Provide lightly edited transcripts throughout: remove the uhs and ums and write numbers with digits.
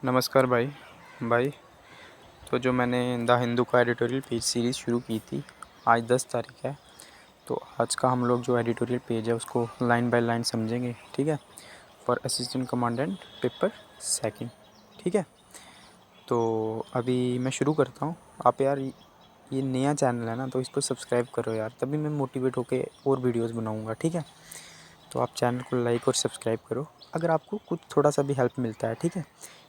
नमस्कार भाई। भाई, तो जो मैंने द हिंदू का एडिटोरियल पेज सीरीज़ शुरू की थी, आज 10 तारीख है। तो आज का हम लोग जो एडिटोरियल पेज है उसको लाइन बाय लाइन समझेंगे, ठीक है। For assistant commandant paper second, ठीक है। तो अभी मैं शुरू करता हूँ। आप यार ये नया चैनल है ना, तो इसको सब्सक्राइब करो यार, तभी मैं मोटिवेट होकर और वीडियोज़ बनाऊँगा, ठीक है। तो आप चैनल को लाइक और सब्सक्राइब करो अगर आपको कुछ थोड़ा सा भी हेल्प मिलता है, ठीक है।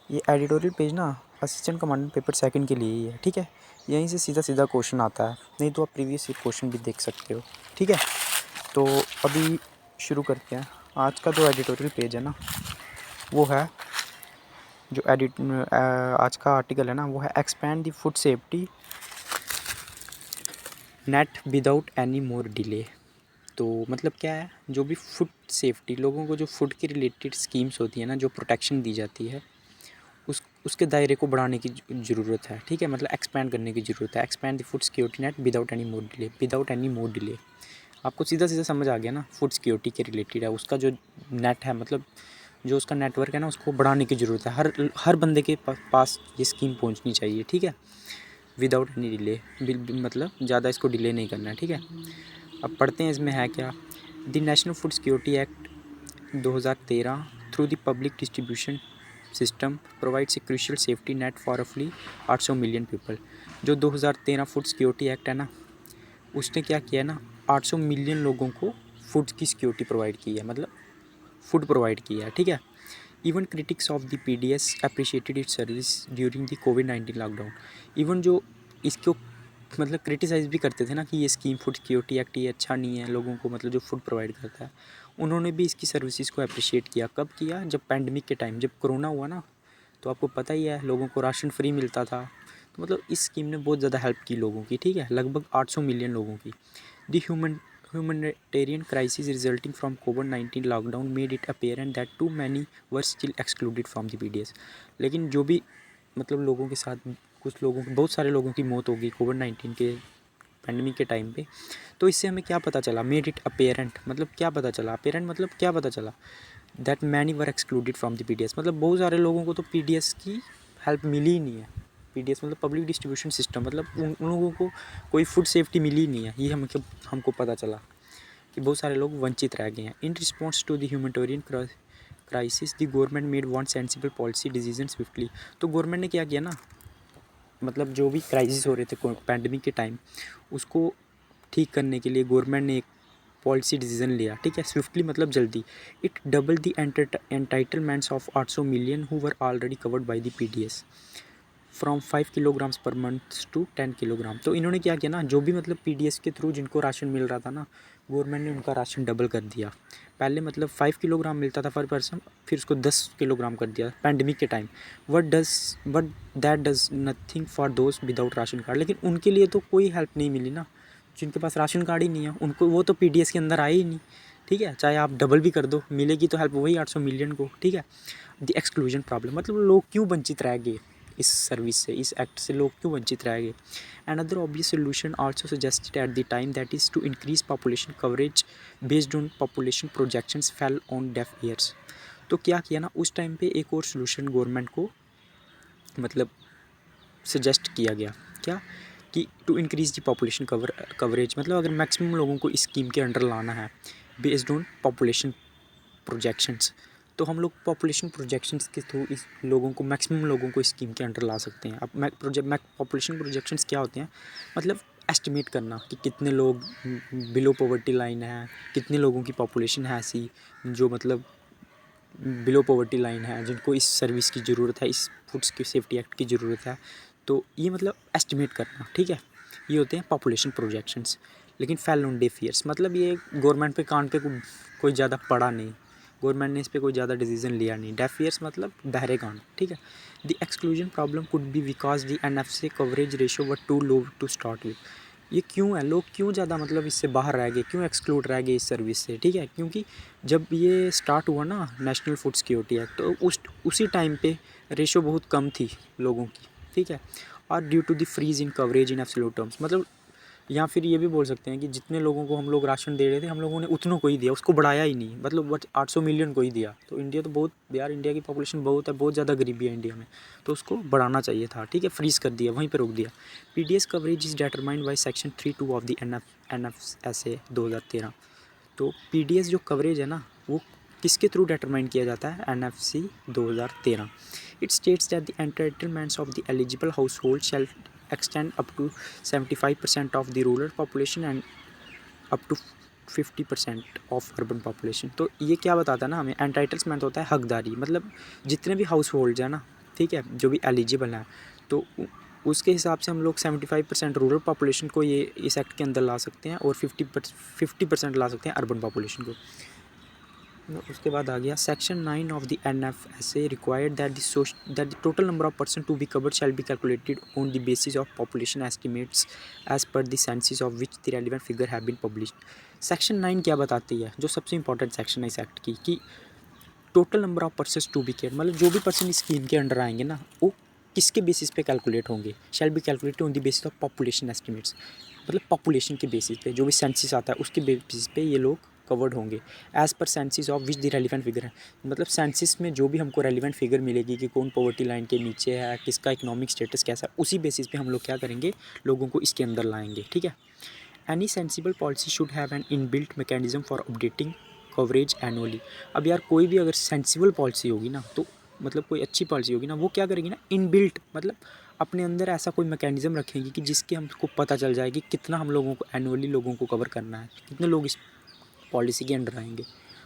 ये एडिटोरियल पेज ना असिस्टेंट कमांडेंट पेपर सेकंड के लिए ही है, ठीक है। यहीं से सीधा सीधा क्वेश्चन आता है, नहीं तो आप प्रीवियस क्वेश्चन भी देख सकते हो, ठीक है। तो अभी शुरू करते हैं। आज का जो एडिटोरियल पेज है ना, वो है जो आज का आर्टिकल है ना, वो है expand the food safety net without any more delay. तो मतलब क्या है, जो भी फूड सेफ्टी, लोगों को जो फूड के रिलेटेड स्कीम्स होती है ना, जो प्रोटेक्शन दी जाती है, उसके दायरे को बढ़ाने की ज़रूरत है, ठीक है। मतलब एक्सपैंड करने की ज़रूरत है। Expand the food security net without any more delay, without any more delay. आपको सीधा सीधा समझ आ गया ना, फूड सिक्योरिटी के रिलेटेड है, उसका जो नेट है, मतलब जो उसका नेटवर्क है ना, उसको बढ़ाने की ज़रूरत है। हर बंदे के पास ये स्कीम पहुँचनी चाहिए, ठीक है, विदाउट एनी डिले। मतलब ज़्यादा इसको डिले नहीं करना है, ठीक है। अब पढ़ते हैं इसमें है क्या। The national food security act 2013 through the public distribution system provides a crucial safety net for रफली 800 मिलियन पीपल। जो 2013 फूड सिक्योरिटी एक्ट है ना, उसने क्या किया है ना, 800 मिलियन लोगों को फूड की सिक्योरिटी प्रोवाइड की है, मतलब फूड प्रोवाइड किया है, ठीक है। Even critics of the PDS appreciated it's service during the covid lockdown. Even जो इसको मतलब क्रिटिसाइज़ भी करते थे ना कि ये स्कीम फूड सिक्योरिटी एक्ट ये अच्छा नहीं है लोगों को, मतलब जो फूड प्रोवाइड करता है, उन्होंने भी इसकी सर्विसेज को अप्रिशिएट किया। कब किया? जब पैंडमिक के टाइम, जब कोरोना हुआ ना, तो आपको पता ही है लोगों को राशन फ्री मिलता था। तो मतलब इस स्कीम ने बहुत ज़्यादा हेल्प की लोगों की, ठीक है, लगभग 800 मिलियन लोगों की। The humanitarian crisis resulting from COVID-19 lockdown made it apparent that too many were still excluded from the PDS। लेकिन जो भी मतलब लोगों के साथ कुछ लोगों बहुत सारे लोगों की मौत हो गई कोविड-19 के पैंडमिक के टाइम पे। तो इससे हमें क्या पता चला, मेड इट अपेरेंट, मतलब क्या पता चला, अपेरेंट मतलब क्या पता चला, that many were excluded from the PDS। मतलब बहुत सारे लोगों को तो PDS की हेल्प मिली ही नहीं है। PDS मतलब पब्लिक डिस्ट्रीब्यूशन सिस्टम, मतलब उन लोगों को कोई फूड सेफ्टी मिली ही नहीं है। ये हमको पता चला कि बहुत सारे लोग वंचित रह गए हैं। In response to the humanitarian crisis the government made one sensible policy decision swiftly. तो गवर्नमेंट ने क्या किया ना, मतलब जो भी क्राइसिस हो रहे थे पैंडमिक के टाइम, उसको ठीक करने के लिए गवर्नमेंट ने एक पॉलिसी डिसीजन लिया, ठीक है, स्विफ्टली मतलब जल्दी। It double the entitlements of 800 million who were already covered by the PDS from 5 kilograms per month to 10 kilogram. तो इन्होंने क्या किया ना, जो भी मतलब PDS के थ्रू जिनको राशन मिल रहा था ना, गवर्नमेंट ने उनका राशन डबल कर दिया। पहले मतलब 5 किलोग्राम मिलता था पर पर्सन, फिर उसको 10 किलोग्राम कर दिया पैंडमिक के time. What that does nothing for those without ration card. लेकिन उनके लिए तो कोई हेल्प नहीं मिली ना, जिनके पास राशन कार्ड ही नहीं है, उनको वो तो PDS के अंदर आए ही नहीं, ठीक है। चाहे आप डबल भी कर दो, मिलेगी तो हेल्प वही 800 मिलियन को, ठीक है। द एक्सक्लूजन प्रॉब्लम, मतलब लोग क्यों वंचित रह गए इस सर्विस से, इस एक्ट से लोग क्यों वंचित रह गए। Another obvious solution also suggested at the time, that is to increase population coverage based on population projections fell on deaf ears. तो क्या किया ना उस टाइम पे, एक और सोल्यूशन गवर्नमेंट को मतलब सजेस्ट किया गया, क्या कि to increase the population coverage, मतलब अगर मैक्सिमम लोगों को इस स्कीम के अंडर लाना है बेस्ड ऑन पॉपुलेशन प्रोजेक्शंस, तो हम लोग पॉपुलेशन प्रोजेक्शंस के थ्रू इस लोगों को, मैक्सिमम लोगों को इस स्कीम के अंडर ला सकते हैं। अब पॉपुलेशन प्रोजेक्शंस क्या होते हैं, मतलब एस्टिमेट करना कि कितने लोग बिलो पॉवर्टी लाइन है, कितने लोगों की पॉपुलेशन है ऐसी जो मतलब बिलो पॉवर्टी लाइन है, जिनको इस सर्विस की ज़रूरत है, इस फूड सेफ्टी एक्ट की ज़रूरत है। तो ये मतलब एस्टिमेट करना, ठीक है, ये होते हैं पॉपुलेशन प्रोजेक्शंस। लेकिन फेल ऑन डेफ ईयर्स, मतलब ये गवर्नमेंट पे कान पे कोई ज़्यादा पड़ा नहीं, गवर्नमेंट ने इस पर कोई ज़्यादा डिसीजन लिया नहीं। डेफ ईयर्स मतलब बहरे कान, ठीक है। The exclusion problem could be because the NFC coverage ratio were too low to start with. ये क्यों है, लोग क्यों ज़्यादा मतलब इससे बाहर रह गए, क्यों एक्सक्लूड रह गए इस सर्विस से, ठीक है। क्योंकि जब ये स्टार्ट हुआ ना नेशनल फूड सिक्योरिटी एक्ट, तो उसी टाइम पे रेशो बहुत कम थी लोगों की, ठीक है। और due to the freeze in coverage in absolute terms, मतलब या फिर ये भी बोल सकते हैं कि जितने लोगों को हम लोग राशन दे रहे थे हम लोगों ने उतनों को ही दिया, उसको बढ़ाया ही नहीं, मतलब बस 800 मिलियन को ही दिया। तो इंडिया तो बहुत यार, इंडिया की पॉपुलेशन बहुत है, बहुत ज़्यादा गरीबी है इंडिया में, तो उसको बढ़ाना चाहिए था, ठीक है, फ्रीज़ कर दिया, वहीं पर रोक दिया। PDS coverage is determined by section 3(2) of the NFSA 2013। तो PDS जो कवरेज है ना, वो किसके थ्रू डिटरमाइन किया जाता है? NFC 2013। It states that the entitlements of the eligible household shall extend up to 75% of the rural population and up to 50% of urban population. तो ये क्या बताता है ना हमें, एंटाइटलमेंट होता है हकदारी, मतलब जितने भी हाउस होल्ड हैं ना, ठीक है, जो भी एलिजिबल हैं, तो उसके हिसाब से हम लोग 75% रूरल पॉपुलेशन को ये इस एक्ट के अंदर ला सकते हैं और 50% ला सकते हैं अर्बन पॉपुलेशन को। उसके बाद आ गया section 9 of the NFSA required that the total number of person to be covered shall be calculated on the basis of population estimates as per the census of which the relevant figure have been published. Section 9 क्या बताती है, जो सबसे important section है इस act की, कि total number of person to be care, मतलब जो भी पर्सन इस स्कीम के अंडर आएंगे ना, वो किसके बेसिस पे कैलकुलेट होंगे? शैल be calculated on the basis of population estimates, मतलब पॉपुलेशन के बेसिस पे, जो भी सेंसस आता है उसके बेसिस पे ये लोग कवर्ड होंगे। As per census of which the relevant figure है, मतलब सेंसस में जो भी हमको रेलिवेंट फिगर मिलेगी कि कौन पॉवर्टी लाइन के नीचे है, किसका इकोनॉमिक स्टेटस कैसा, उसी बेसिस पे हम लोग क्या करेंगे, लोगों को इसके अंदर लाएंगे, ठीक है। Any sensible policy should have an inbuilt mechanism for updating coverage annually. अब यार कोई भी अगर सेंसिबल पॉलिसी होगी ना, तो मतलब कोई अच्छी पॉलिसी होगी ना, वो क्या करेगी ना, इनबिल्ट, मतलब अपने अंदर ऐसा कोई मैकेनिज्म रखेंगे कि जिसके हमको पता चल जाए कि कितना हम लोगों को एनुअली लोगों को कवर करना है, कितने लोग इस पॉलिसी के अंडर आएंगे।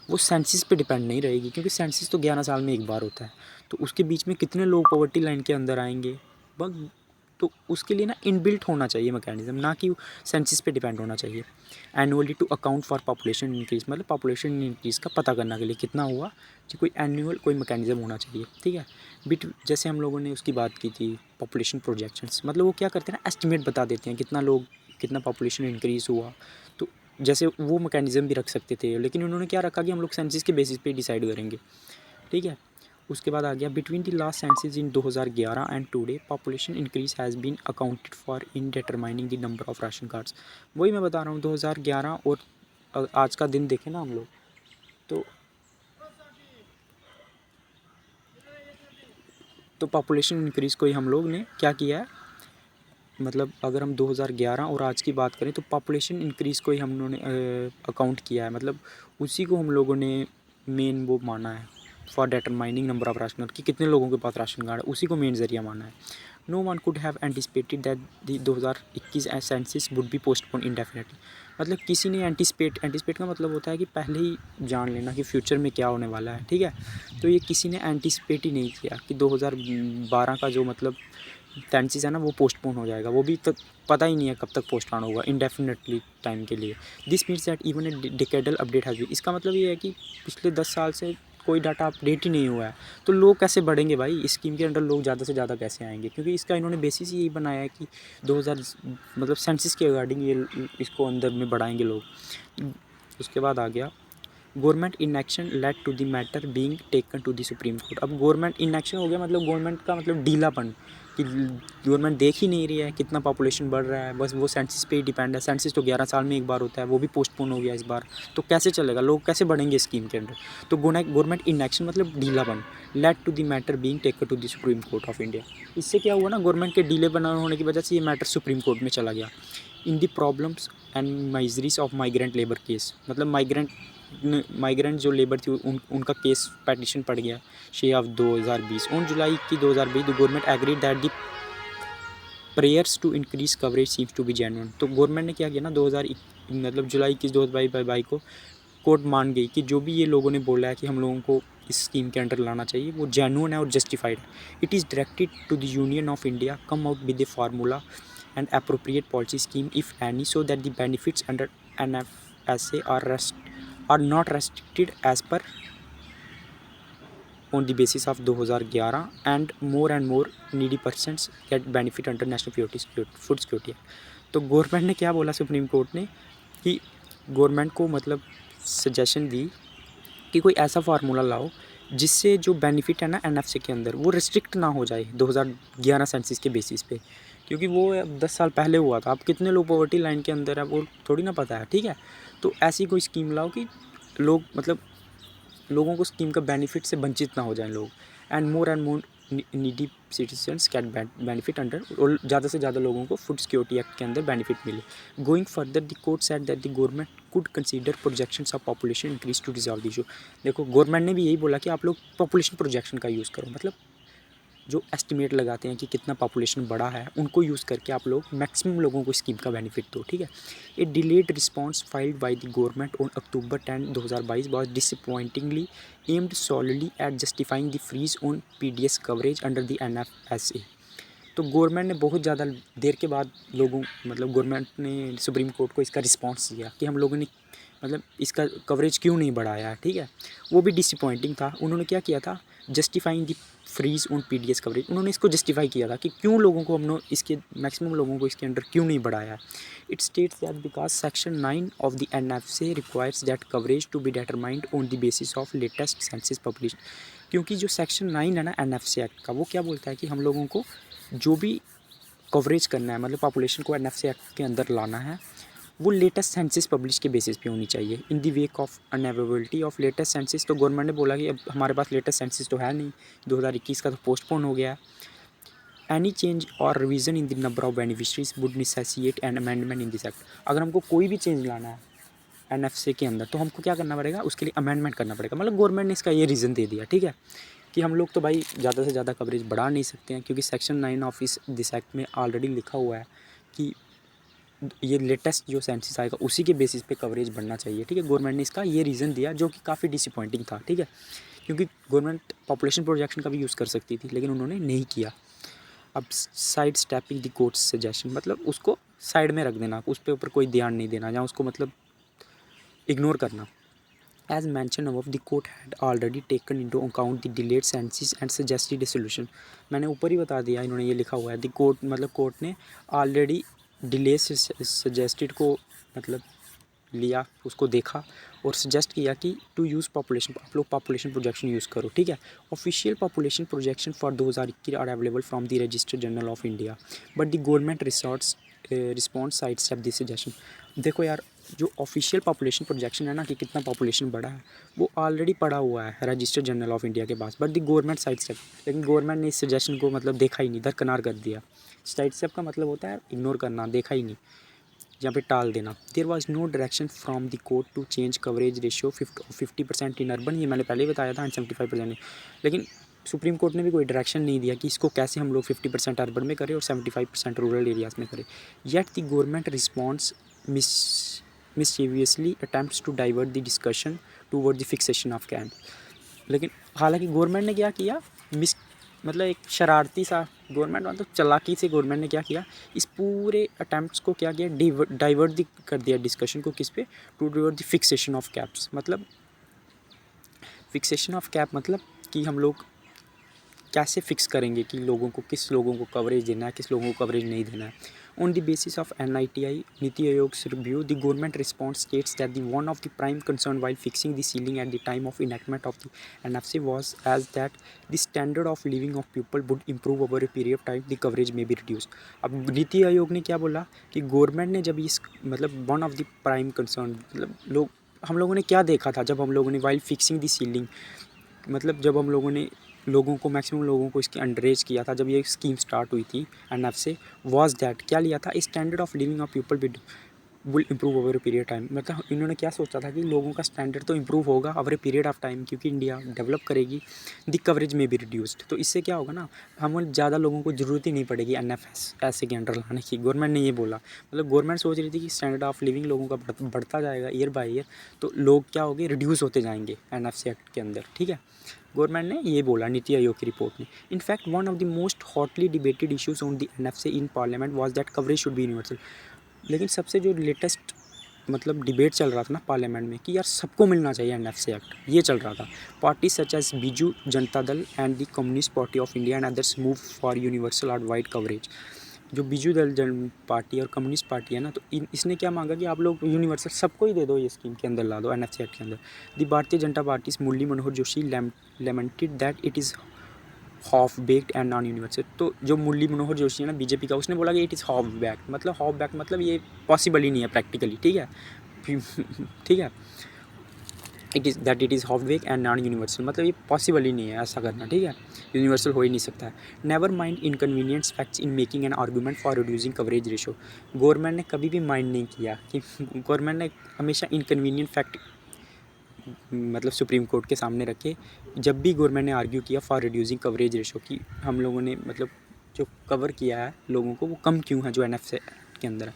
वो सेंसस पे डिपेंड नहीं रहेगी, क्योंकि सेंसस तो 11 साल में एक बार होता है, तो उसके बीच में कितने लोग पॉवर्टी लाइन के अंदर आएंगे, बस तो उसके लिए ना इनबिल्ट होना चाहिए मैकेनिज्म, ना कि सेंसस पे डिपेंड होना चाहिए। Annually to account for population increase, मतलब पॉपुलेशन इंक्रीज़ का पता करने के लिए कितना हुआ, कि कोई एनुअल कोई मैकेनिज्म होना चाहिए, ठीक है। जैसे हम लोगों ने उसकी बात की थी पॉपुलेशन प्रोजेक्शंस, मतलब वो क्या करते हैं ना, एस्टिमेट बता देते हैं कितना लोग, कितना पॉपुलेशन इंक्रीज़ हुआ, तो जैसे वो मैकेनिज्म भी रख सकते थे, लेकिन उन्होंने क्या रखा कि हम लोग सेंसस के बेसिस पे डिसाइड करेंगे, ठीक है। उसके बाद आ गया between the last census in 2011 and today population increase has been accounted for in determining the number of ration cards. वही मैं बता रहा हूँ, 2011 और आज का दिन देखें ना हम लोग, तो पॉपुलेशन इंक्रीज़ को ही हम लोग ने क्या किया है, मतलब अगर हम 2011 और आज की बात करें तो पॉपुलेशन इंक्रीज़ को ही हम लोगों ने अकाउंट किया है, मतलब उसी को हम लोगों ने मेन वो माना है for determining number of ration card, कि कितने लोगों के पास राशन कार्ड है, उसी को मेन ज़रिया माना है। No one could have anticipated that the 2021 census would be postpone indefinitely, मतलब किसी ने एंटिसिपेट का मतलब होता है कि पहले ही जान लेना कि फ्यूचर में क्या होने वाला है, ठीक है। तो ये किसी ने एंटिसिपेट ही नहीं किया कि 2012 का जो मतलब सेंसस है ना, वो पोस्टपोन हो जाएगा, वो भी तक पता ही नहीं है कब तक पोस्टपोन होगा, इंडेफिनेटली टाइम के लिए। This means that even a decadal update has been, इसका मतलब ये है कि पिछले 10 साल से कोई डाटा अपडेट ही नहीं हुआ है, तो लोग कैसे बढ़ेंगे भाई, इस स्कीम के अंडर लोग ज़्यादा से ज़्यादा कैसे आएंगे, क्योंकि इसका इन्होंने बेसिस यही बनाया है कि 2000 मतलब सेंसस के रिगार्डिंग ये इसको अंदर में बढ़ाएंगे लोग। उसके बाद आ गया government inaction led to the matter being taken to the supreme court. अब गवर्नमेंट इनएक्शन हो गया, मतलब गवर्नमेंट का मतलब ढीलापन, कि गवर्नमेंट देख ही नहीं रही है कितना पॉपुलेशन बढ़ रहा है, बस वो सेंसस पे ही डिपेंड है। सेंसस तो 11 साल में एक बार होता है, वो भी पोस्टपोन हो गया इस बार, तो कैसे चलेगा, लोग कैसे बढ़ेंगे स्कीम के अंदर। तो गवर्नमेंट इनएक्शन मतलब ढीलापन, led to the matter being taken to the supreme court of India. इससे क्या हुआ ना, गवर्नमेंट के डीले बना होने की वजह से ये मैटर सुप्रीम कोर्ट में चला गया। In the problems and miseries of migrant labour case, मतलब माइग्रेंट जो लेबर थी उनका केस पेटिशन पड़ गया 6 ऑफ 2020 ऑन जुलाई की 2020 the government agreed that the prayers to increase coverage seems to be genuine. तो गवर्नमेंट ने क्या किया ना, 2000 मतलब जुलाई की 2022 को कोर्ट मान गई कि जो भी ये लोगों ने बोला है कि हम लोगों को इस स्कीम के अंडर लाना चाहिए, वो जेन्युइन है और जस्टिफाइड है। It is directed to the Union of India come out with the formula and appropriate policy scheme if any so that the benefits under NFSA are not restricted as per on the basis of 2011 and more needy persons get benefit under national food security. तो government ने क्या बोला supreme court ने, कि government को मतलब suggestion दी कि कोई ऐसा फार्मूला लाओ जिससे जो बेनिफिट है ना NFSA के अंदर वो रिस्ट्रिक्ट ना हो जाए 2011 सेंसस के बेसिस पे, क्योंकि वो अब 10 साल पहले हुआ था। अब कितने लोग पॉवर्टी लाइन के अंदर है वो थोड़ी ना पता है, ठीक है। तो ऐसी कोई स्कीम लाओ कि लोग मतलब लोगों को स्कीम का बेनिफिट से वंचित ना हो जाएं लोग, and more needy citizens can benefit under, और ज़्यादा से ज़्यादा लोगों को फूड सिक्योरिटी एक्ट के अंदर बेनिफिट मिले। Going further the court said that the government could consider projections of population increase to resolve the issue. देखो गवर्नमेंट ने भी यही बोला कि आप लोग पॉपुलेशन प्रोजेक्शन का यूज़ करो, मतलब जो एस्टिमेट लगाते हैं कि कितना पॉपुलेशन बढ़ा है उनको यूज़ करके आप लोग मैक्सिमम लोगों को स्कीम का बेनिफिट दो, ठीक है। A delayed response filed by the government on October 10 2022 was disappointingly aimed solidly at justifying the freeze on PDS coverage under the NFSA. तो गवर्नमेंट ने बहुत ज़्यादा देर के बाद लोगों मतलब गवर्नमेंट ने सुप्रीम कोर्ट को इसका रिस्पॉन्स दिया कि हम लोगों ने मतलब इसका कवरेज क्यों नहीं बढ़ाया है, ठीक है। वो भी डिसअपॉइंटिंग था। उन्होंने क्या किया था, justifying the freeze on PDS coverage, उन्होंने इसको जस्टिफाई किया था कि क्यों लोगों को हमने इसके मैक्सिमम लोगों को इसके अंडर क्यों नहीं बढ़ाया है। It states that because section 9 of the NFC requires that coverage to be determined on the basis of latest census publish. क्योंकि जो सेक्शन 9 है ना एनएफसी एक्ट का, वो क्या बोलता है कि हम लोगों को जो भी कवरेज करना है, मतलब पॉपुलेशन को एनएफसी एक्ट के अंदर लाना है, वो लेटेस्ट सेंसस पब्लिश के बेसिस पे होनी चाहिए। In the wake of unavailability of latest census, तो गवर्नमेंट ने बोला कि अब हमारे पास लेटेस्ट सेंसस तो है नहीं, 2021 का तो पोस्टपोन हो गया है। एनी चेंज और revision in the number of beneficiaries would necessitate an amendment in this act. अगर हमको कोई भी चेंज लाना है एनएफसी के अंदर तो हमको क्या करना पड़ेगा, उसके लिए अमेंडमेंट करना पड़ेगा। मतलब गवर्नमेंट ने इसका ये रीज़न दे दिया, ठीक है, कि हम लोग तो भाई ज़्यादा से ज़्यादा कवरेज बढ़ा नहीं सकते हैं, क्योंकि सेक्शन 9 ऑफ इस दिस एक्ट में ऑलरेडी लिखा हुआ है कि ये लेटेस्ट जो सेंसस आएगा उसी के बेसिस पे कवरेज बढ़ना चाहिए, ठीक है। गवर्नमेंट ने इसका ये रीज़न दिया जो कि काफ़ी डिसअपॉइंटिंग था, ठीक है, क्योंकि गवर्नमेंट पॉपुलेशन प्रोजेक्शन का भी यूज़ कर सकती थी लेकिन उन्होंने नहीं किया। अब side stepping the courts suggestion, मतलब उसको साइड में रख देना, उस पर ऊपर कोई ध्यान नहीं देना या उसको मतलब इग्नोर करना। As mention above the court had already taken into account the delayed census and suggested solution. मैंने ऊपर ही बता दिया, इन्होंने ये लिखा हुआ है द कोर्ट, मतलब कोर्ट ने ऑलरेडी डिले सजेस्टेड को मतलब लिया, उसको देखा और सजेस्ट किया कि टू यूज़ पॉपुलेशन, आप लोग पॉपुलेशन प्रोजेक्शन यूज़ करो, ठीक है। Official population projection for 2021 are available from the registered journal of India but the government response side step this suggestion. देखो यार, जो ऑफिशियल पॉपुलेशन प्रोजेक्शन है ना कि कितना पॉपुलेशन बढ़ा है, वो ऑलरेडी पड़ा हुआ है रजिस्टर्ड जर्नल ऑफ इंडिया के पास, but the government side step, लेकिन गवर्नमेंट ने इस सजेशन को मतलब देखा ही नहीं, दरकिनार कर दिया। साइड स्टेप का मतलब होता है इग्नोर करना, देखा ही नहीं, यहाँ पे टाल देना। There was no direction from the court to change coverage ratio 50% in urban, ये मैंने पहले ही बताया था, एंड 75%। लेकिन सुप्रीम कोर्ट ने भी कोई डायरेक्शन नहीं दिया कि इसको कैसे हम लोग 50% अर्बन में करें और 75% रूरल एरियाज़ में करें। Yet the government response mischievously attempts to divert the discussion toward the fixation of camp. लेकिन हालांकि गवर्नमेंट ने क्या किया, मतलब एक शरारती सा गवर्नमेंट, मतलब चालाकी से गवर्नमेंट ने क्या किया, इस पूरे अटैम्प्ट्स को क्या किया, डाइवर्ट कर दिया डिस्कशन को, किस पे, to divert the fixation of caps. मतलब फिक्सेशन ऑफ कैप मतलब कि हम लोग कैसे फिक्स करेंगे कि लोगों को, किस लोगों को कवरेज देना है, किस लोगों को कवरेज नहीं देना है। On the basis of NITI NITI Aayog review, the government response states that the one of the prime concern while fixing the ceiling eight the time of enactment of the NFC was as that the standard of living of people would improve over a period of time, the coverage may be reduced। अब नीति आयोग ने क्या बोला कि government ने जब इस मतलब one of the prime concern, मतलब लोग, हम लोगों ने क्या देखा था जब हम लोगों ने वाइल फिक्सिंग द सीलिंग, मतलब जब हम लोगों ने लोगों को, मैक्सिमम लोगों को इसके अंडरेज किया था, जब ये स्कीम स्टार्ट हुई थी एनएफ से, वाज दैट क्या लिया था, standard of living of people will improve over a period time. मतलब इन्होंने क्या सोचा था कि लोगों का स्टैंडर्ड तो इम्प्रूव होगा over a period of time, क्योंकि इंडिया डेवलप करेगी, द कवरेज में भी रिड्यूस्ड। तो इससे क्या होगा ना, हम ज़्यादा लोगों को ज़रूरत ही नहीं पड़ेगी NFS के अंडर लाने की। गवर्नमेंट ने ये बोला, मतलब गवर्नमेंट सोच रही थी कि स्टैंडर्ड ऑफ लिविंग लोगों का बढ़ता जाएगा ईयर बाई ईयर, तो लोग क्या होंगे, रिड्यूस होते जाएंगे NFC एक्ट के अंदर, ठीक है। गवर्नमेंट ने ये बोला नीति आयोग की रिपोर्ट में। In fact one of the most hotly debated issues on the NFC in parliament was that coverage should be universal. लेकिन सबसे जो लेटेस्ट मतलब डिबेट चल रहा था ना पार्लियामेंट में कि यार सबको मिलना चाहिए NFC एक्ट, ये चल रहा था। Party such as Biju Janata Dal and the communist party of India and others move for universal और वाइड कवरेज। जो बीजू दल जन पार्टी और कम्युनिस्ट पार्टी है ना, तो इसने क्या मांगा कि आप लोग यूनिवर्सल सबको ही दे दो, ये स्कीम के अंदर ला दो, NFC एक्ट के अंदर। The Bharatiya Janata Party Murli Manohar Joshi lamented that it is half baked and non universal. तो जो मुरली मनोहर जोशी है ना बीजेपी का, उसने बोला कि इट इज़ हाफ बेक्ड, मतलब हाफ बेक्ड मतलब ये पॉसिबल ही नहीं है प्रैक्टिकली, ठीक है। ठीक है, it is half bake and non universal, मतलब ये पॉसिबल ही नहीं है ऐसा करना, ठीक है, यूनिवर्सल हो ही नहीं सकता है। Never mind inconvenience facts in making an argument for reducing coverage ratio. Government ने कभी भी माइंड नहीं किया कि गवर्नमेंट ने हमेशा इनकन्वीनियंट फैक्ट मतलब सुप्रीम कोर्ट के सामने रखे। जब भी गवर्नमेंट ने आर्ग्यू किया फॉर रिड्यूसिंग कवरेज रेशो की, हम लोगों ने मतलब जो कवर किया है लोगों को वो कम क्यों है जो NF से के अंदर है।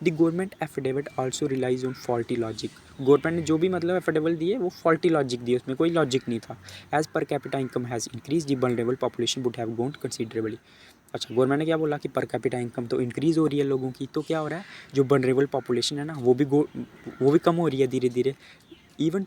The government affidavit also relies on faulty logic. Government ने जो भी मतलब एफिडेविट दिए वो फॉल्टी लॉजिक दिए, उसमें कोई लॉजिक नहीं था। As per capita income has increase the vulnerable population would have grown considerably. अच्छा, गवर्नमेंट ने क्या बोला कि पर कैपिटा इनकम तो इंक्रीज़ हो रही है लोगों की, तो क्या हो रहा है, जो वल्नरेबल पॉपुलेशन है ना वो भी कम हो रही है धीरे धीरे। Even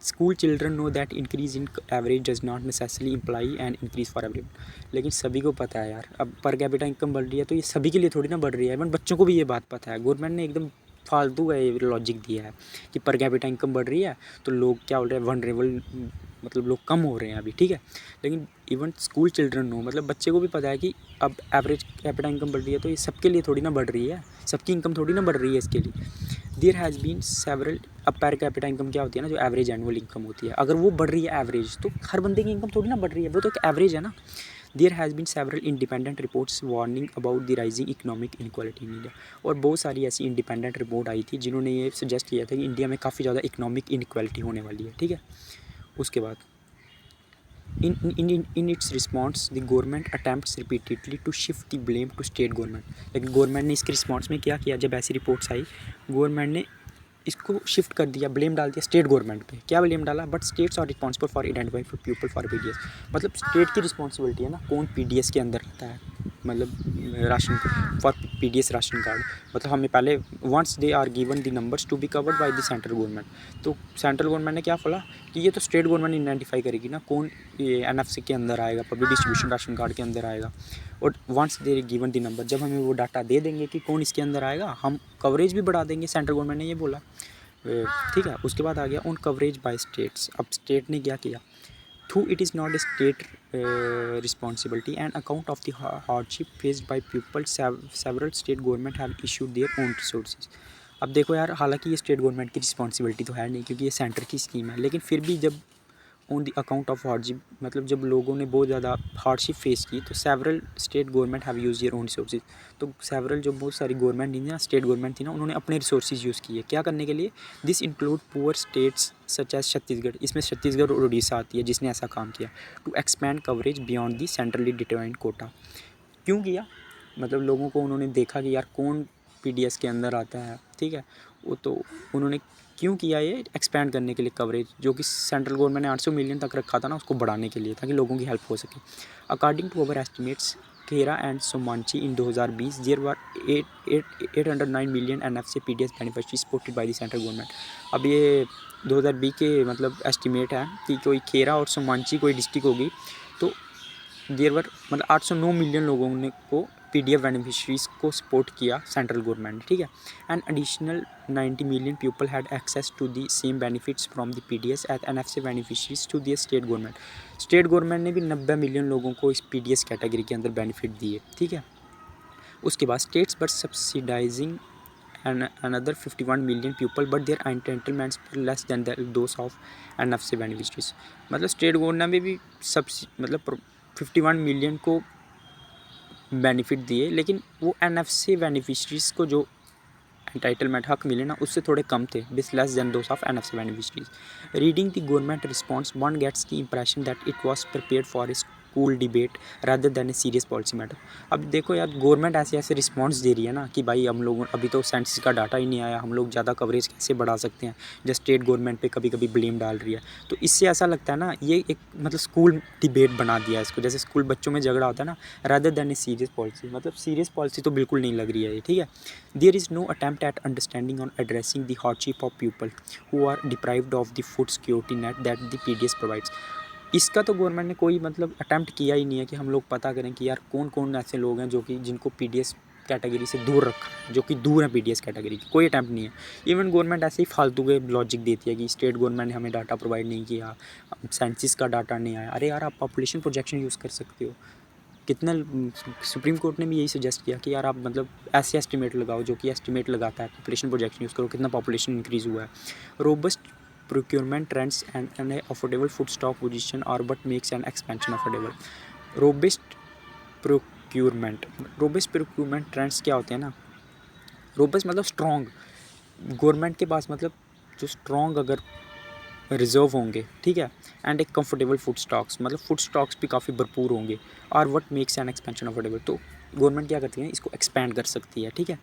school children know that increase in average does not necessarily imply an increase for everyone। लेकिन सभी को पता है यार, अब पर कैपिटा इनकम बढ़ रही है तो ये सभी के लिए थोड़ी ना बढ़ रही है, इवन बच्चों को भी ये बात पता है। गवर्नमेंट ने एकदम फालतू का ये लॉजिक दिया है कि पर कैपिटा इनकम बढ़ रही है तो लोग क्या बोल रहे हैं, वनरेबल मतलब लोग कम हो रहे हैं अभी, ठीक है। लेकिन इवन स्कूल चिल्ड्रन नो, मतलब बच्चे को भी पता है कि अब एवरेज कैपिटा इनकम बढ़ रही है तो ये सबके लिए थोड़ी ना बढ़ रही है, सबकी इनकम थोड़ी ना बढ़ रही है इसके लिए। देयर हैज़ बीन सेवरल, अब पर कैपिटा इनकम क्या होती है ना, जो एवरेज एनुअल इनकम होती है, अगर वो बढ़ रही है एवरेज तो हर बंदे की इनकम थोड़ी ना बढ़ रही है, वो तो एक एवरेज है ना। There has been several independent reports warning about the rising economic inequality in India. और बहुत सारी ऐसी इंडिपेंडेंट रिपोर्ट आई थी जिन्होंने ये सजेस्ट किया था कि इंडिया में काफ़ी ज़्यादा इकोनॉमिक इनक्वालिटी होने वाली है, ठीक है। उसके बाद in its response the government attempts repeatedly to shift the blame to state government। लेकिन गवर्नमेंट ने इसके रिस्पॉन्स में क्या किया, जब ऐसी रिपोर्ट्स आई गवर्नमेंट ने इसको शिफ्ट कर दिया, ब्लेम डाल दिया स्टेट गवर्नमेंट पे। क्या ब्लेम डाला, but states are responsible for identify for people for PDS। मतलब स्टेट की रिस्पॉन्सिबिलिटी है ना कौन PDS के अंदर रहता है, मतलब ration for PDS ration card. मतलब हमें पहले once they are given the numbers to be covered by the central government, तो सेंट्रल गवर्नमेंट ने क्या बोला कि ये तो स्टेट गवर्नमेंट आइडेंटिफाई करेगी ना कौन ये NFC के अंदर आएगा, पब्लिक डिस्ट्रीब्यूशन राशन कार्ड के अंदर आएगा। और once they given the number, जब हमें वो डाटा दे देंगे कि कौन इसके अंदर आएगा, हम कवरेज भी बढ़ा देंगे, सेंट्रल गवर्नमेंट ने ये बोला, ठीक है। उसके बाद आ गया ऑन कवरेज बाय स्टेट्स। अब स्टेट ने क्या किया, थू it is not a state responsibility and account of the hardship faced by people several state government have issued their own resources. अब देखो यार, हालांकि ये स्टेट गवर्नमेंट की रिस्पॉन्सिबिलिटी तो है नहीं क्योंकि ये सेंटर की स्कीम है, लेकिन फिर भी जब on the account of hardship, मतलब जब लोगों ने बहुत ज़्यादा हार्डशिप फेस की तो several state government have use their own resources. तो सेवरल जो बहुत सारी गवर्नमेंट थी ना, स्टेट गवर्नमेंट थी ना, उन्होंने अपने रिसोर्सेज यूज़ किए क्या करने के लिए। This include poor states such as Chhattisgarh, इसमें छत्तीसगढ़ और उड़ीसा आती है जिसने ऐसा काम किया, to expand coverage beyond the centrally determined quota. क्यों किया, मतलब लोगों को उन्होंने देखा कि यार कौन PDS के अंदर आता है, ठीक है। वो तो उन्होंने क्यों किया ये, एक्सपैंड करने के लिए कवरेज, जो कि सेंट्रल गवर्नमेंट ने 800 मिलियन तक रखा था ना, उसको बढ़ाने के लिए, ताकि लोगों की हेल्प हो सके। According to our estimates Khera and Somanchi in 2020 there were 809 मिलियन NFC PDS beneficiaries supported by the central government. अब ये 2020 के मतलब एस्टिमेट है कि कोई खेरा और सोमांची कोई डिस्ट्रिक्ट होगी तो देयर वर मतलब 809 मिलियन लोगों ने को PDF बेनिफिशरीज को सपोर्ट किया सेंट्रल गवर्नमेंट ने, ठीक है। And additional 90 million people had access to the same benefits from the PDS at NFC beneficiaries to the state government. State government ने भी 90 मिलियन लोगों को इस PDS कैटेगरी के अंदर बेनिफिट दिए, ठीक है। उसके बाद states but subsidising another 51 million people but their entitlements were less than those of NFC beneficiaries। मतलब स्टेट गवर्नमेंट ने भी मतलब 51 मिलियन को बेनिफिट दिए, लेकिन वो NFC बेनिफिशरीज को जो एंटाइटलमेंट हक मिले ना उससे थोड़े कम थे, this less than those of NFC beneficiaries. Reading the government response one gets the impression that it was prepared for a school debate rather than a serious policy matter. अब देखो यार, गवर्नमेंट ऐसे ऐसे रिस्पॉन्स दे रही है ना कि भाई हम लोग अभी तो सेंसस का डाटा ही नहीं आया, हम लोग ज़्यादा कवरेज कैसे बढ़ा सकते हैं, जो स्टेट गवर्नमेंट पे कभी कभी ब्लेम डाल रही है। तो इससे ऐसा लगता है ना ये एक मतलब स्कूल डिबेट बना दिया है इसको, जैसे स्कूल बच्चों में झगड़ा होता है ना, rather than a serious policy. मतलब सीरियस पॉलिसी तो बिल्कुल नहीं लग रही है ये, ठीक है। There is no attempt at understanding on addressing the hardship of people who are deprived of the food security net that the PDS provides. इसका तो गवर्नमेंट ने कोई मतलब अटैम्प्ट किया ही नहीं है कि हम लोग पता करें कि यार कौन कौन ऐसे लोग हैं जो कि जिनको PDS कैटेगरी से दूर रखा है, जो कि दूर है पीडीएस कैटेगरी की, कोई अटैम्प्ट नहीं है। इवन गवर्नमेंट ऐसे ही फालतू के लॉजिक देती है कि स्टेट गवर्नमेंट ने हमें डाटा प्रोवाइड नहीं किया, सेंसिस का डाटा नहीं आया। अरे यार, आप पॉपुलेशन प्रोजेक्शन यूज़ कर सकते हो। कितना सुप्रीम कोर्ट ने भी यही सजेस्ट किया कि यार आप मतलब ऐसे एस्टिमेट लगाओ जो कि एस्टिमेट लगाता है, पॉपुलेशन प्रोजेक्शन यूज़ करो, कितना पॉपुलेशन इंक्रीज़ हुआ है। Robust procurement trends and an affordable food stock position are what makes an expansion affordable. robust procurement trends क्या होते हैं ना, रोबस्ट मतलब स्ट्रॉन्ग, गवर्नमेंट के पास मतलब जो स्ट्रॉन्ग अगर रिजर्व होंगे, ठीक है, एंड एक कंफर्टेबल फूड स्टॉक्स, मतलब फूड स्टॉक्स भी काफ़ी भरपूर होंगे, और what makes an expansion affordable. तो गवर्नमेंट क्या करती है, इसको एक्सपेंड कर सकती है, ठीक है,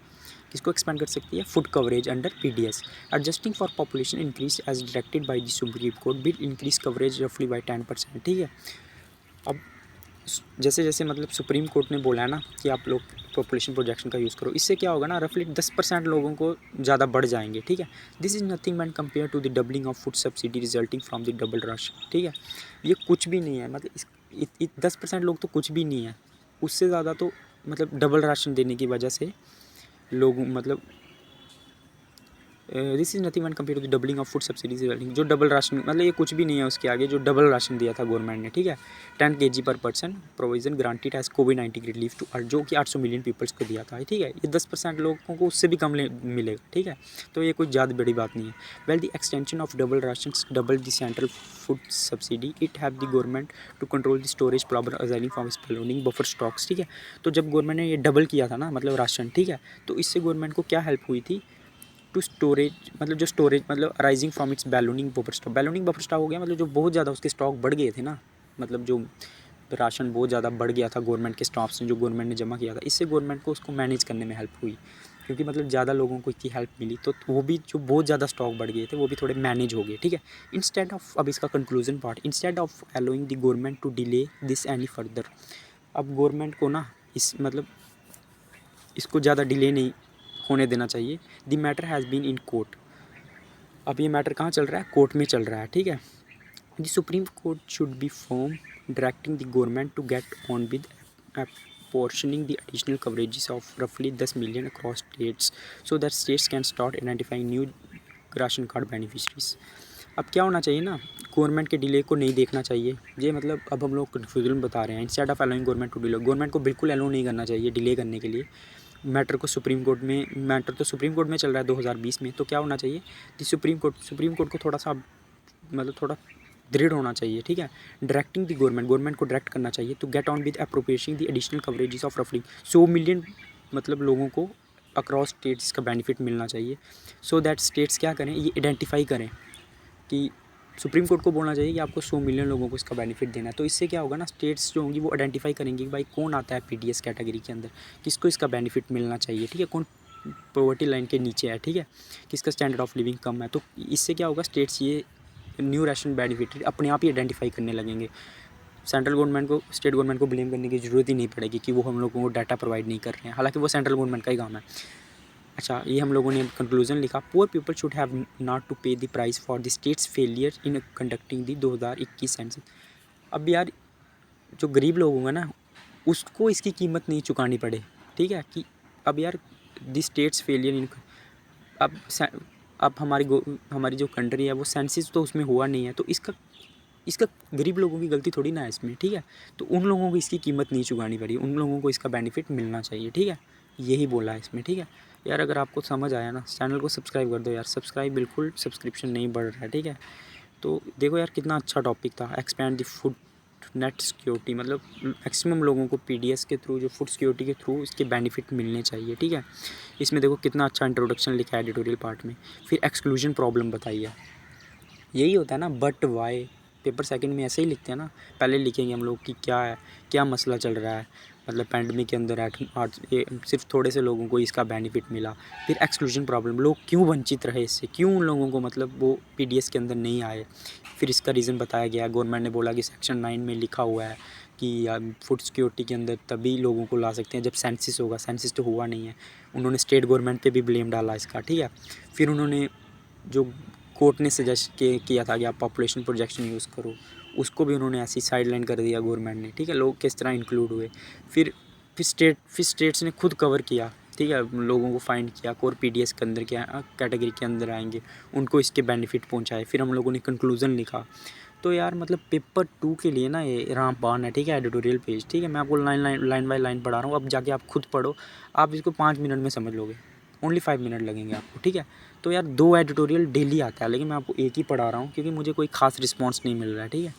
किसको एक्सपेंड कर सकती है, food coverage under PDS, adjusting for population increase as directed by the supreme Court will increase coverage रफली बाय 10%, ठीक है। अब जैसे जैसे मतलब सुप्रीम कोर्ट ने बोला है ना कि आप लोग पॉपुलेशन प्रोजेक्शन का यूज़ करो, इससे क्या होगा ना, रफली 10% लोगों को ज़्यादा बढ़ जाएंगे, ठीक है। This is nothing when compare to the doubling of food subsidy resulting from the double rush, ठीक है। ये कुछ भी नहीं है, मतलब 10% लोग तो कुछ भी नहीं है, उससे ज़्यादा तो मतलब डबल राशन देने की वजह से लोग मतलब this is nothing when compare to the doubling of food subsidies, जो डबल राशन मतलब ये कुछ भी नहीं है उसके आगे, जो डबल राशन दिया था गवर्नमेंट ने, ठीक है। 10 kg पर पर्सन प्रोविजन ग्रांटेड एज कोविड-19 रिलीफ टू, जो कि 800 मिलियन पीपल्स को दिया था, ठीक है। ये 10% लोगों को उससे भी कम मिलेगा, ठीक है। तो ये कोई ज़्यादा बड़ी बात नहीं है। Well the extension of double ration double the central food subsidy, it have the government to control the storage problem arising from swelling buffer stocks, ठीक है। तो जब गवर्नमेंट ने ये डबल किया था ना मतलब राशन, ठीक है, तो इससे गवर्नमेंट को क्या हेल्प हुई थी, टू स्टोरेज मतलब जो स्टोरेज मतलब arising from its ballooning buffer stock, ballooning buffer stock हो गया मतलब जो बहुत ज़्यादा उसके स्टॉक बढ़ गए थे ना, मतलब जो राशन बहुत ज़्यादा बढ़ गया था गवर्नमेंट के स्टॉक्स ने, जो गवर्नमेंट ने जमा किया था, इससे गवर्नमेंट को उसको मैनेज करने में हेल्प हुई, क्योंकि मतलब ज़्यादा लोगों को इसकी हेल्प मिली, तो वो भी जो बहुत ज़्यादा स्टॉक बढ़ गए थे वो भी थोड़े मैनेज हो गए, ठीक है। इंस्टेड ऑफ, अब इसका conclusion part, instead of allowing the government to delay this any further, अब गवर्नमेंट को ना इस मतलब इसको ज़्यादा डिले नहीं होने देना चाहिए। The matter has been in court, अब ये मैटर कहाँ चल रहा है, कोर्ट में चल रहा है, ठीक है। The supreme Court should be firm directing the government to get on with apportioning the additional coverages of roughly 10 million across states so that states can start identifying new ration card beneficiaries. अब क्या होना चाहिए ना, government के delay को नहीं देखना चाहिए, ये मतलब अब हम लोग कन्फ्यूजन बता रहे हैं। Instead of allowing government to delay, government को बिल्कुल अलाउ नहीं करना चाहिए डिले करने के लिए मैटर को। सुप्रीम कोर्ट में मैटर तो सुप्रीम कोर्ट में चल रहा है 2020 में, तो क्या होना चाहिए कि सुप्रीम कोर्ट को थोड़ा सा मतलब थोड़ा दृढ़ होना चाहिए, ठीक है। डायरेक्टिंग द गवर्नमेंट को डायरेक्ट करना चाहिए to get on with appropriation the additional coverages of रफली 100 मिलियन मतलब लोगों को अक्रॉस स्टेट्स का बेनिफिट मिलना चाहिए, सो दैट स्टेट्स क्या करें, ये आइडेंटिफाई करें कि सुप्रीम कोर्ट को बोलना चाहिए कि आपको 100 मिलियन लोगों को इसका बेनिफिट देना है। तो इससे क्या होगा ना, स्टेट्स जो होंगी वो आइडेंटिफाई करेंगे कि भाई कौन आता है पीडीएस कैटेगरी के अंदर, किसको इसका बेनिफिट मिलना चाहिए, ठीक है, कौन पॉवर्टी लाइन के नीचे है, ठीक है, किसका स्टैंडर्ड ऑफ लिविंग कम है। तो इससे क्या होगा, स्टेट्स ये न्यू राशन बेनिफिट अपने आप ही आइडेंटिफाई करने लगेंगे। सेंट्रल गवर्नमेंट को स्टेट गवर्नमेंट को ब्लेम करने की ज़रूरत ही नहीं पड़ेगी कि वो हम लोगों को डाटा प्रोवाइड नहीं कर रहे हैं, हालांकि वो सेंट्रल गवर्नमेंट का ही काम है। अच्छा, ये हम लोगों ने कंक्लूजन लिखा, poor people should have not to pay the price for the state's failure in conducting the 2021 census. अब यार जो गरीब लोग होंगे ना उसको इसकी कीमत नहीं चुकानी पड़े, ठीक है, कि अब यार द स्टेट्स फेलियर इन, अब हमारी जो कंट्री है वो सेंसस तो उसमें हुआ नहीं है, तो इसका गरीब लोगों की गलती थोड़ी ना है इसमें, ठीक है। तो उन लोगों को इसकी कीमत नहीं चुकानी पड़ी, उन लोगों को इसका बेनिफिट मिलना चाहिए, ठीक है, यही बोला है इसमें, ठीक है। यार अगर आपको समझ आया ना, चैनल को सब्सक्राइब कर दो यार, सब्सक्राइब बिल्कुल सब्सक्रिप्शन नहीं बढ़ रहा है, ठीक है। तो देखो यार कितना अच्छा टॉपिक था, expand the food net security, मतलब मैक्सिमम लोगों को पीडीएस के थ्रू, जो फूड सिक्योरिटी के थ्रू इसके बेनिफिट मिलने चाहिए, ठीक है। इसमें देखो कितना अच्छा इंट्रोडक्शन लिखा है एडिटोरियल पार्ट में, फिर एक्सक्लूजन प्रॉब्लम बताई है, यही होता है ना, बट वाई पेपर सेकंड में ऐसे ही लिखते हैं ना, पहले लिखेंगे हम लोग कि क्या है, क्या मसला चल रहा है, मतलब पैंडमिक के अंदर सिर्फ थोड़े से लोगों को इसका बेनिफिट मिला, फिर एक्सक्लूजन प्रॉब्लम, लोग क्यों वंचित रहे इससे, क्यों उन लोगों को मतलब वो पीडीएस के अंदर नहीं आए, फिर इसका रीज़न बताया गया। गवर्नमेंट ने बोला कि सेक्शन 9 में लिखा हुआ है कि फूड सिक्योरिटी के अंदर तभी लोगों को ला सकते हैं जब सेंसिस होगा, सेंसिस तो हुआ नहीं है। उन्होंने स्टेट गवर्नमेंट पे भी ब्लेम डाला इसका, ठीक है। फिर उन्होंने जो कोर्ट ने सजेस्ट किया था कि आप पॉपुलेशन प्रोजेक्शन यूज़ करो, उसको भी उन्होंने ऐसी साइडलाइन कर दिया गवर्नमेंट ने, ठीक है। लोग किस तरह इंक्लूड हुए, फिर फिश स्टेट्स ने खुद कवर किया, ठीक है, लोगों को फाइंड किया, कोर पीडीएस के अंदर क्या कैटेगरी के अंदर आएंगे, उनको इसके बेनिफिट पहुंचाए, फिर हम लोगों ने कंक्लूज़न लिखा। तो यार मतलब पेपर 2 के लिए ना ये रामबाण है, ठीक है, एडिटोरियल पेज, ठीक है, मैं आपको लाइन बाय लाइन पढ़ा रहा हूँ, अब जाके आप खुद पढ़ो, आप इसको 5 मिनट में समझ लोगे, ओनली 5 मिनट लगेंगे आपको, ठीक है। तो यार 2 एडिटोरियल डेली आता है, लेकिन मैं आपको एक ही पढ़ा रहा हूँ क्योंकि मुझे कोई खास रिस्पॉन्स नहीं मिल रहा है, ठीक है।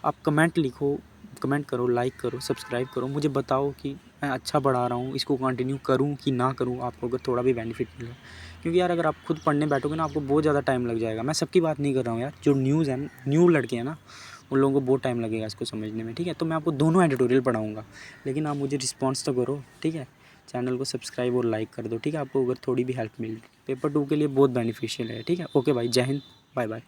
आप कमेंट लिखो, कमेंट करो, लाइक करो, सब्सक्राइब करो, मुझे बताओ कि मैं अच्छा पढ़ा रहा हूँ, इसको कंटिन्यू करूँ कि ना करूँ, आपको अगर थोड़ा भी बेनिफिट मिल रहा है। क्योंकि यार अगर आप खुद पढ़ने बैठोगे ना, आपको बहुत ज़्यादा टाइम लग जाएगा। मैं सबकी बात नहीं कर रहा हूँ यार, जो न्यू लड़के हैं ना, उन लोगों को बहुत टाइम लगेगा इसको समझने में, ठीक है। तो मैं आपको दोनों एडिटोरियल पढ़ाऊँगा, लेकिन आप मुझे रिस्पॉन्स तो करो, ठीक है। चैनल को सब्सक्राइब और लाइक कर दो, ठीक है, आपको अगर थोड़ी भी हेल्प मिल रही, पेपर 2 के लिए बहुत बेनिफिशियल है, ठीक है। ओके भाई, जय हिंद, बाय बाय।